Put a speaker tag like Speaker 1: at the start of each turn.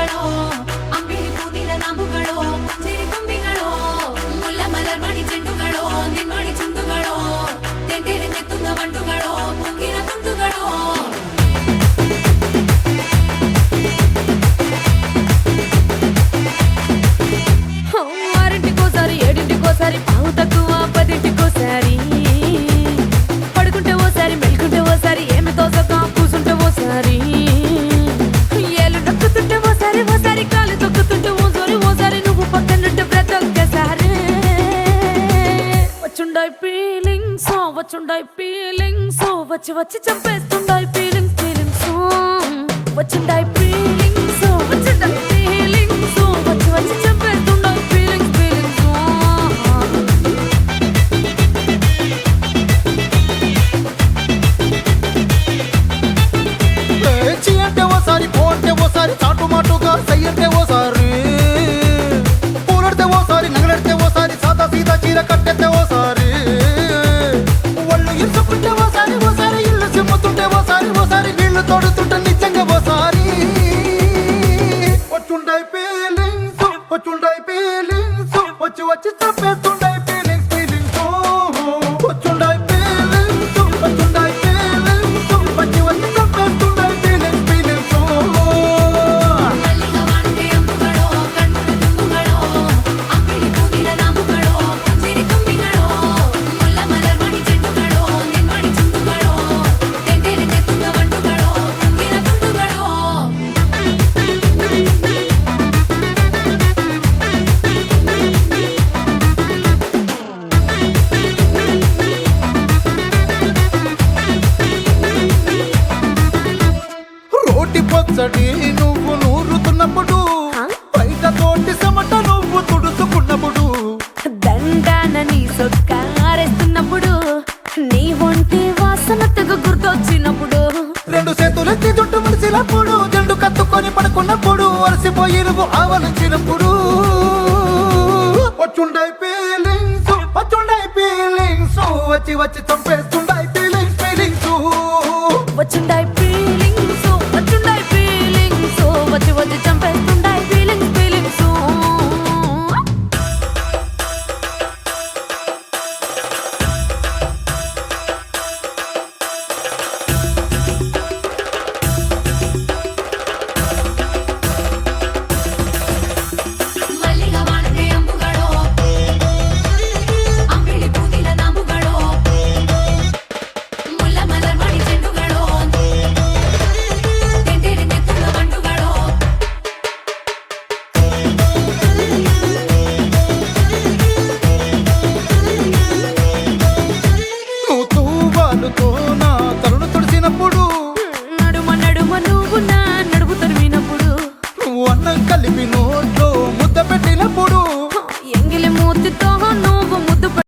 Speaker 1: ಚೆಂಡುಗಳೋ ಅಂಬಿಳಿ ಹೂವಿನ ನಾಂಬುಗಳೋ ಮುಂಜಿರಿ ತುಂಬಿಗಳೋ ಮುಲ್ಲ ಮಲರ್ಮಣಿ ಚೆಂಡುಗಳೋ ನಿನ್ಮಣಿ ಚುಂಡುಗಳೋ ತೆಂಟೆರೆ ತೆತ್ತುಂಗ ಬಂಡುಗಳೋ ಮುಂಗಿನ ತುಂಡುಗಳೋ ఆరింటికోసారి ఏడింటికోసారి పావు తక్కువ పదింటికోసారి పడుకుంటే ఓసారి మెలుకుంటే ఓసారి ఏమి తోసక కూసుంటే ఓసారి ఏళ్ళు నొక్కుతుంటే ఓసారి ఓసారి కాలు తొక్కుతుంటే ఓసారి నువ్వు పక్కనుంటే బ్రతొక్కసారి వచ్చుండాయి ఫీలింగ్స్ వచ్చి వచ్చి చంపేస్తుండాయి ఫీలింగ్స్ వచ్చిండాయి ఫీలింగ్స్ వచ్చి వచ్చి చంపేస్తుండాయి ఫీలింగ్స్
Speaker 2: చీ అంటే ఓసారి పో అంటే ఓసారి చాటు మాటుగా సై అంటే ఓసారి పూలడితే ఓసారి నగలడితే ఓసారి సాదా సీదా చీర కట్టెత్తే ఓసారి ఒళ్ళు ఇరుసుకుంటే ఓసారి ఇల్లు సిమ్ముతుంటే ఓసారి నీళ్లు తోడుతుంటే నిజంగా ఓసారి వచ్చుండాయి ఫీలింగ్స్ వచ్చి వచ్చి చంపేస్తుండాయి ఫీలింగ్స్ వచ్చుండాయి ఫీలింగ్స్ వచ్చి వచ్చి చంపేస్తుండాయి ఫీలింగ్స్
Speaker 1: మల్లిగా వాడితే అంబుಗಳೋ కన్నుల తుంగుಗಳೋ అంబిಳಿ ಹೂವಿನ ನಾಂಬುಗಳೋ ಮುಂಜಿರಿ ತುಂಬಿಗಳೋ ಮುಲ್ಲ ಮಲರ್ಮಣಿ ಚೆಂಡುಗಳೋ ನಿನ್ಮಣಿ ಚುಂಡುಗಳೋ ತೆಂಟೆರೆ ತೆತ್ತುಂಗ ಬಂಡುಗಳೋ ಮುಂಗಿನ ತುಂಡುಗಳೋ
Speaker 2: రోటి పచ్చడి నువ్వు నూరుతున్నప్పుడు బయట తోటి సమట నువ్వు తుడుచుకున్నప్పుడు
Speaker 1: దండాన నీ సొక్కారేస్తున్నప్పుడు నీ ఒంటి వాసన తెగ గుర్తొచ్చినప్పుడు
Speaker 2: రెండు చేతులెత్తి జుట్టు ముడిసినప్పుడు జండు కత్తుకొని పడుకున్నప్పుడు అలసిపోయి నువ్వు ఆవలించినప్పుడు వచ్చుండాయి ఫీలింగ్స్ వచ్చి వచ్చి చంపేస్తుండే